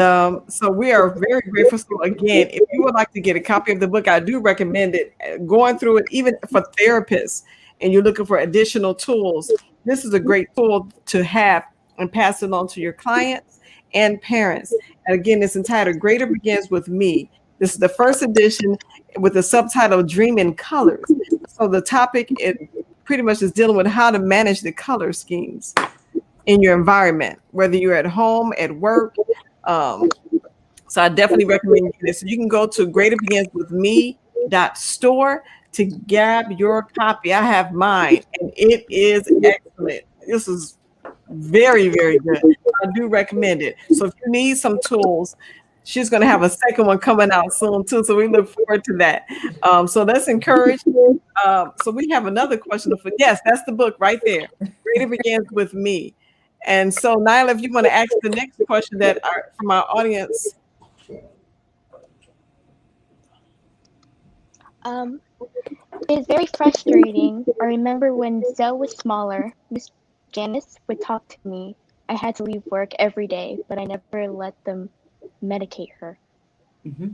so we are very grateful. So again, if you would like to get a copy of the book, I do recommend it. Going through it, even for therapists, and you're looking for additional tools, this is a great tool to have and pass it on to your clients and parents. And again, it's entitled Greater Begins with Me. This is the first edition with the subtitle Dream in Colors. So the topic, it pretty much is dealing with how to manage the color schemes in your environment, whether you're at home, at work. Um, so I definitely recommend you this. So you can go to greaterbeginswithme.store to grab your copy. I have mine, and it is excellent. This is very, very good. I do recommend it. So if you need some tools, she's going to have a second one coming out soon too. So we look forward to that. So let's encourage. So we have another question. For yes, that's the book right there. Greater Begins with Me. And so, Nyla, if you want to ask the next question that are from our audience. Um, it's very frustrating. I remember when Zell was smaller, Miss Janice would talk to me. I had to leave work every day, but I never let them medicate her. Mm-hmm.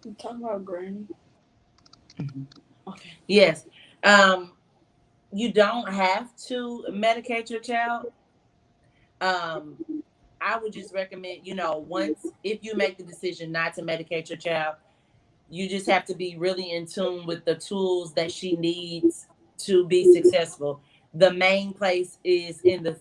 You talking about Granny? Mm-hmm. Okay. Yes. You don't have to medicate your child. Um, I would just recommend, once if you make the decision not to medicate your child, you just have to be really in tune with the tools that she needs to be successful. The main place is in the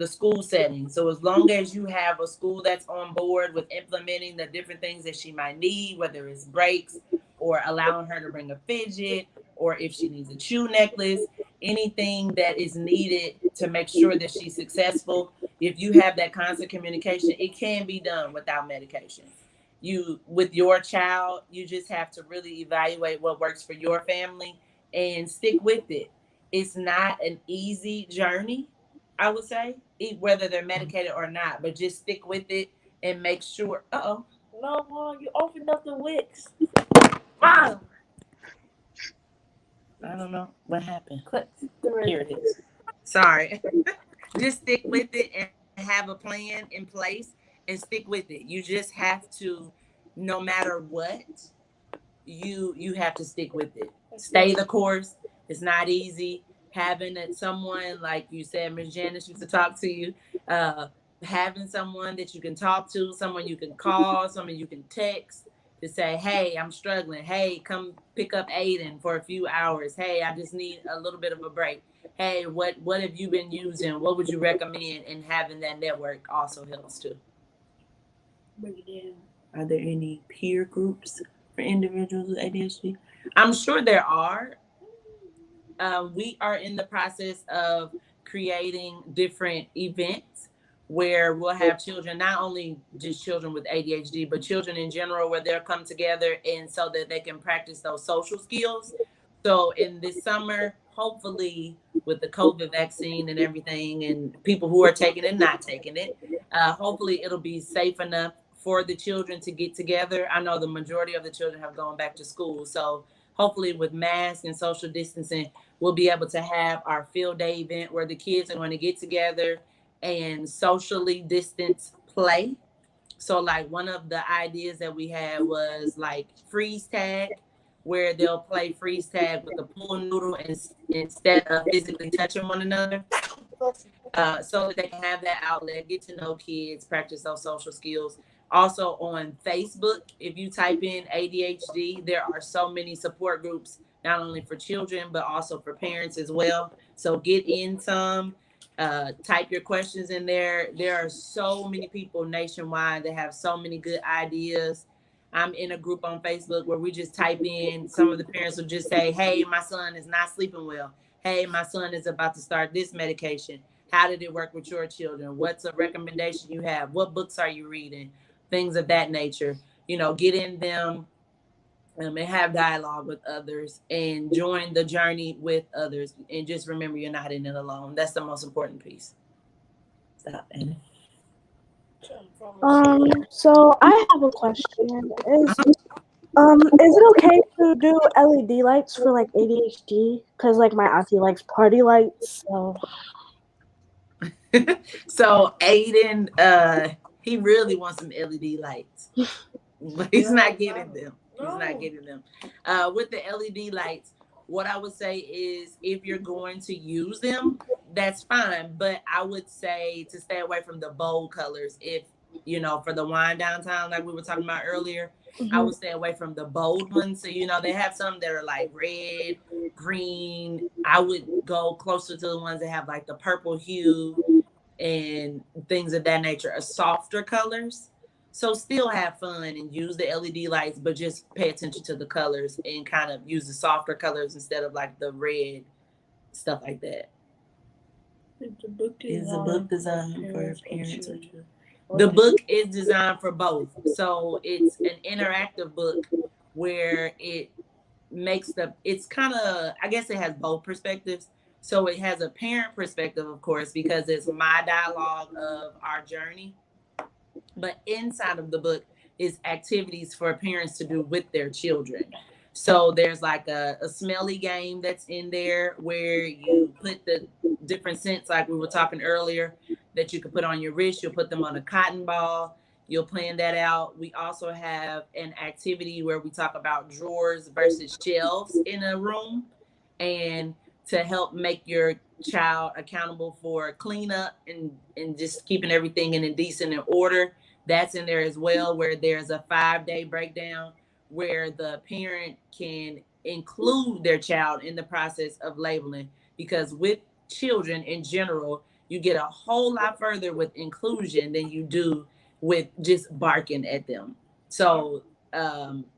school setting. So as long as you have a school that's on board with implementing the different things that she might need, whether it's breaks or allowing her to bring a fidget, or if she needs a chew necklace, anything that is needed to make sure that she's successful. If you have that constant communication, it can be done without medication. You with your child, you just have to really evaluate what works for your family and stick with it. It's not an easy journey, I would say, whether they're medicated or not, but just stick with it and make sure. Uh-oh. No, Mom, you opened up the wicks. Mom, I don't know what happened. Click. Here it is. Sorry. Just stick with it and have a plan in place and stick with it. You just have to, no matter what, you have to stick with it. Stay the course. It's not easy. Having that someone, like you said, Miss Janice used to talk to you. Uh, Having someone that you can talk to, someone you can call, someone you can text to say, "Hey, I'm struggling. Hey, come pick up Aaden for a few hours. Hey, I just need a little bit of a break. Hey, what have you been using? What would you recommend?" And having that network also helps too. Break it down. Are there any peer groups for individuals with ADHD? I'm sure there are. We are in the process of creating different events where we'll have children, not only just children with ADHD, but children in general, where they'll come together and so that they can practice those social skills. So in this summer, hopefully with the COVID vaccine and everything, and people who are taking it and not taking it, hopefully it'll be safe enough for the children to get together. I know the majority of the children have gone back to school. So hopefully with masks and social distancing, we'll be able to have our field day event where the kids are going to get together and socially distance play. So like one of the ideas that we had was like freeze tag, where they'll play freeze tag with a pool noodle instead of physically touching one another. So that they can have that outlet, get to know kids, practice those social skills. Also on Facebook, if you type in ADHD, there are so many support groups, not only for children, but also for parents as well. So get in some, type your questions in there. There are so many people nationwide that have so many good ideas. I'm in a group on Facebook where we just type in, some of the parents will just say, "Hey, my son is not sleeping well. Hey, my son is about to start this medication. How did it work with your children? What's a recommendation you have? What books are you reading?" Things of that nature. Get in them, and have dialogue with others and join the journey with others. And just remember, you're not in it alone. That's the most important piece. Stop, Anna. So I have a question. Is it okay to do LED lights for like ADHD? Cause like my auntie likes party lights. So So Aiden, he really wants some LED lights, but he's not getting them. He's not getting them. With the LED lights, what I would say is if you're going to use them, that's fine. But I would say to stay away from the bold colors. If for the wine downtown, like we were talking about earlier, I would stay away from the bold ones. So they have some that are like red, green. I would go closer to the ones that have like the purple hue and things of that nature, are softer colors. So still have fun and use the LED lights, but just pay attention to the colors and kind of use the softer colors instead of like the red stuff like that. Is the book designed for parents or children? The book is designed for both. So it's an interactive book where it's kind of, I guess it has both perspectives. So it has a parent perspective, of course, because it's my dialogue of our journey. But inside of the book is activities for parents to do with their children. So there's like a smelly game that's in there where you put the different scents, like we were talking earlier, that you could put on your wrist. You'll put them on a cotton ball. You'll plan that out. We also have an activity where we talk about drawers versus shelves in a room, and to help make your child accountable for cleanup and just keeping everything in a decent order. That's in there as well, where there's a 5-day breakdown where the parent can include their child in the process of labeling, because with children in general, you get a whole lot further with inclusion than you do with just barking at them. So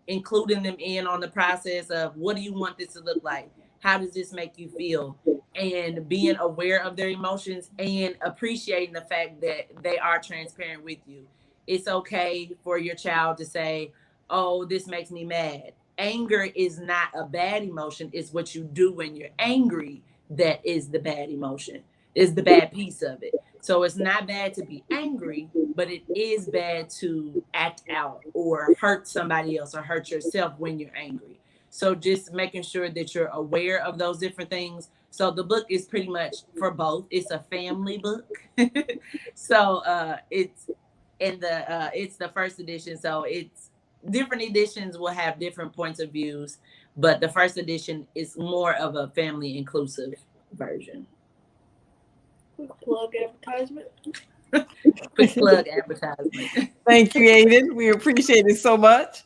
including them in on the process of, what do you want this to look like? How does this make you feel? And being aware of their emotions and appreciating the fact that they are transparent with you. It's okay for your child to say, oh, this makes me mad. Anger is not a bad emotion. It's what you do when you're angry that is the bad emotion, is the bad piece of it. So it's not bad to be angry, but it is bad to act out or hurt somebody else or hurt yourself when you're angry. So just making sure that you're aware of those different things. So the book is pretty much for both. It's a family book. So it's the first edition. So it's different editions will have different points of views, but the first edition is more of a family inclusive version. Quick plug advertisement. Quick plug advertisement. Thank you, Aiden. We appreciate it so much.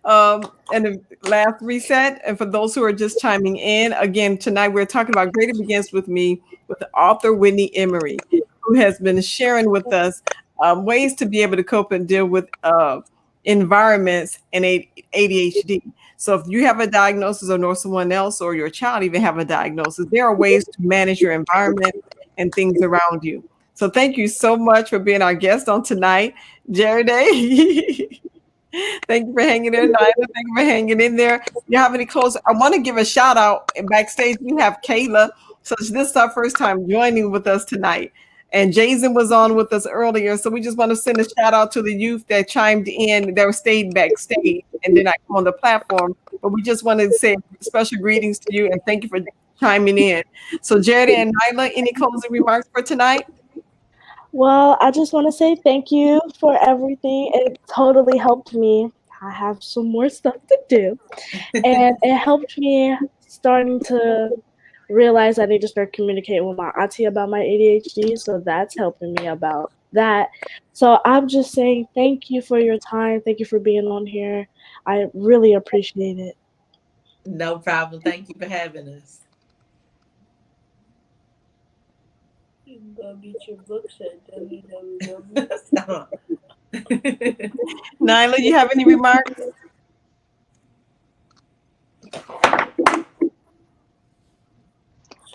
And the last reset, and for those who are just chiming in, again, tonight we're talking about Greater Begins with Me with the author Whitney Emery, who has been sharing with us ways to be able to cope and deal with environments and ADHD. So if you have a diagnosis or know someone else, or your child even have a diagnosis, there are ways to manage your environment and things around you. So thank you so much for being our guest on tonight, Jared. Thank you for hanging in, Nyla. Thank you for hanging in there. You have any close? I want to give a shout out. Backstage, we have Kayla. So this is our first time joining with us tonight. And Jason was on with us earlier. So we just want to send a shout out to the youth that chimed in, that stayed backstage and did not come on the platform. But we just wanted to say special greetings to you and thank you for chiming in. So Jared and Nyla, any closing remarks for tonight? Well, I just want to say thank you for everything. It totally helped me. I have some more stuff to do. And it helped me starting to realize I need to start communicating with my auntie about my ADHD. So that's helping me about that. So I'm just saying thank you for your time. Thank you for being on here. I really appreciate it. No problem. Thank you for having us. You can go get your books at www. Nyla, you have any remarks?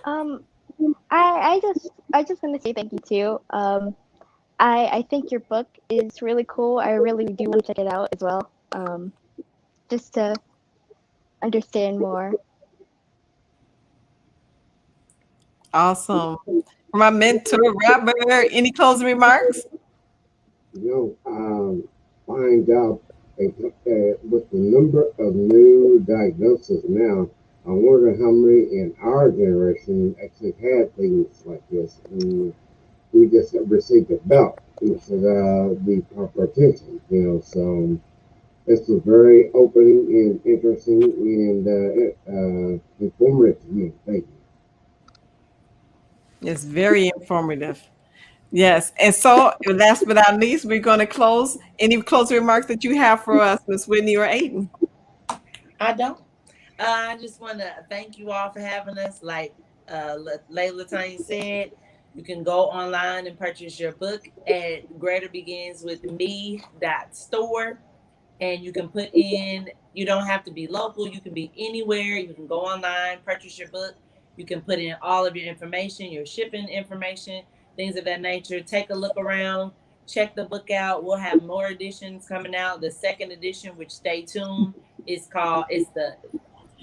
Um, I just want to say thank you too. I think your book is really cool. I really do want to check it out as well. Just to understand more. Awesome. For my mentor, Robert, any closing remarks? Find out with the number of new diagnoses now, I wonder how many in our generation actually had things like this. And we just received a belt instead of the proper attention. So this was very opening and interesting and informative to me. Thank you. It's very informative. Yes. And so, last but not least, we're going to close. Any closing remarks that you have for us, Miss Whitney or Aiden? I don't. I just want to thank you all for having us. Like Layla Tanya said, you can go online and purchase your book at Greater Begins with Me store, and you can put in. You don't have to be local. You can be anywhere. You can go online, purchase your book. You can put in all of your information, your shipping information, things of that nature. Take a look around. Check the book out. We'll have more editions coming out. The second edition, which stay tuned, is called. It's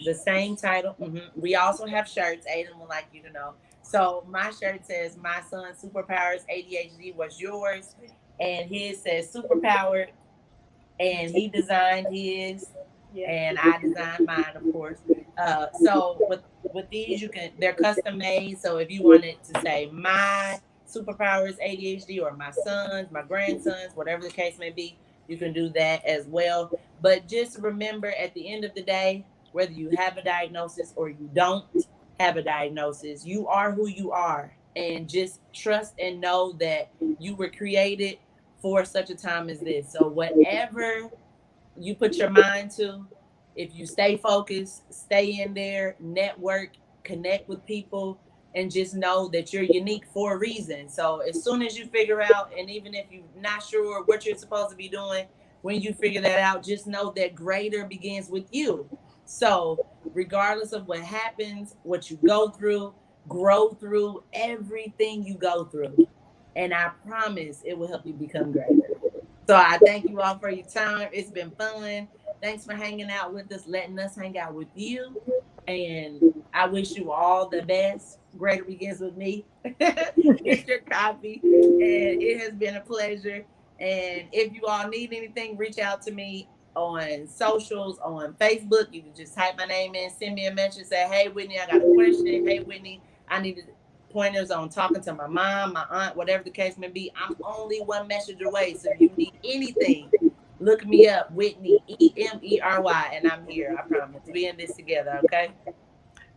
the same title. We also have shirts. Aiden would like you to know. So my shirt says "My son's superpowers ADHD was yours," and his says "Superpowered," and he designed his, and I designed mine, of course. So with these, they're custom made. So if you wanted to say "My superpowers ADHD" or "My sons," "My grandsons," whatever the case may be, you can do that as well. But just remember, at the end of the day, whether you have a diagnosis or you don't have a diagnosis, you are who you are, and just trust and know that you were created for such a time as this. So whatever you put your mind to, if you stay focused, stay in there, network, connect with people, and just know that you're unique for a reason. So as soon as you figure out, and even if you're not sure what you're supposed to be doing, when you figure that out, just know that greater begins with you. So regardless of what happens, what you go through, grow through everything you go through. And I promise it will help you become greater. So I thank you all for your time. It's been fun. Thanks for hanging out with us, letting us hang out with you. And I wish you all the best. Greater begins with me. Here's your copy. And it has been a pleasure. And if you all need anything, reach out to me on socials, on Facebook. You can just type my name in, send me a message, say, "Hey, Whitney, I got a question. Hey, Whitney, I need pointers on talking to my mom, my aunt, whatever the case may be." I'm only one message away. So if you need anything, look me up, Whitney Emery, and I'm here. I promise. We in this together, okay?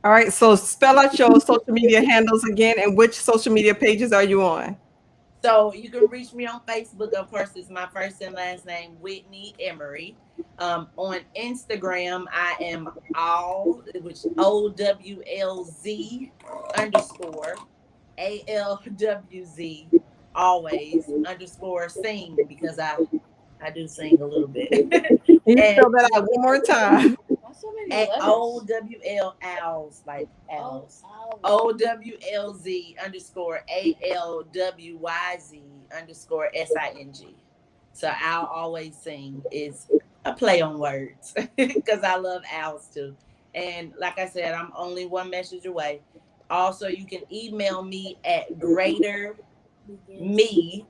All right. So, spell out your social media handles again, and which social media pages are you on? So you can reach me on Facebook. Of course, it's my first and last name, Whitney Emery. On Instagram, I am which OWLZ underscore ALWZ always underscore sing, because I do sing a little bit. Can you And spell that out one more time? Why so many at letters? OWL owls, like owls. OWLZ underscore ALWYZ underscore SING. So I'll always sing is a play on words because I love owls too. And like I said, I'm only one message away. Also, you can email me at greater me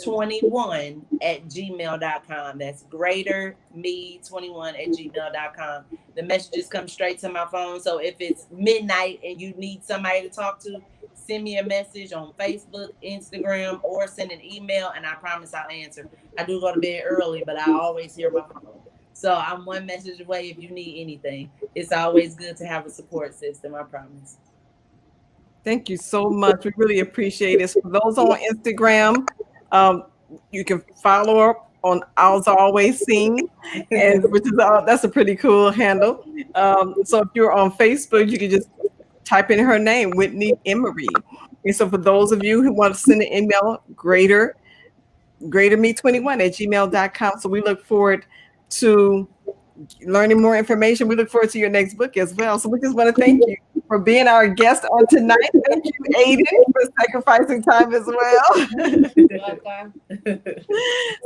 21 at gmail.com. That's greater me 21 at gmail.com. The messages come straight to my phone. So if it's midnight and you need somebody to talk to, send me a message on Facebook, Instagram, or send an email, and I promise I'll answer. I do go to bed early, but I always hear my phone. So I'm one message away if you need anything. It's always good to have a support system, I promise. Thank you so much. We really appreciate it. For those on Instagram, um, you can follow her on Owls Always Sing, and which is that's a pretty cool handle. So if you're on Facebook, you can just type in her name, Whitney Emery. And so for those of you who want to send an email, greaterme21 at gmail.com. So we look forward to learning more information. We look forward to your next book as well. So we just want to thank you for being our guest on tonight. Thank you, Aiden, for sacrificing time as well. Welcome.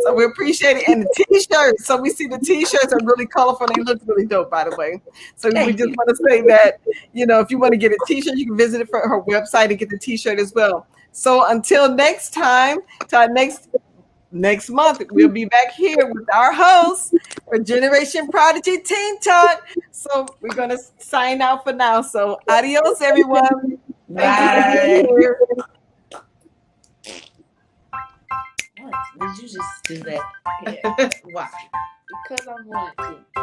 So we appreciate it. And the t-shirts. So we see the t-shirts are really colorful. They look really dope, by the way. So we Thank just you. want to say that, if you want to get a t-shirt, you can visit it for her website and get the t-shirt as well. So until next time, to our next month, we'll be back here with our hosts for Generation Prodigy Teen Talk. So we're going to sign out for now. So adios, everyone. Thank you for being Bye. here. do that? Yeah. Why? Because I wanted to.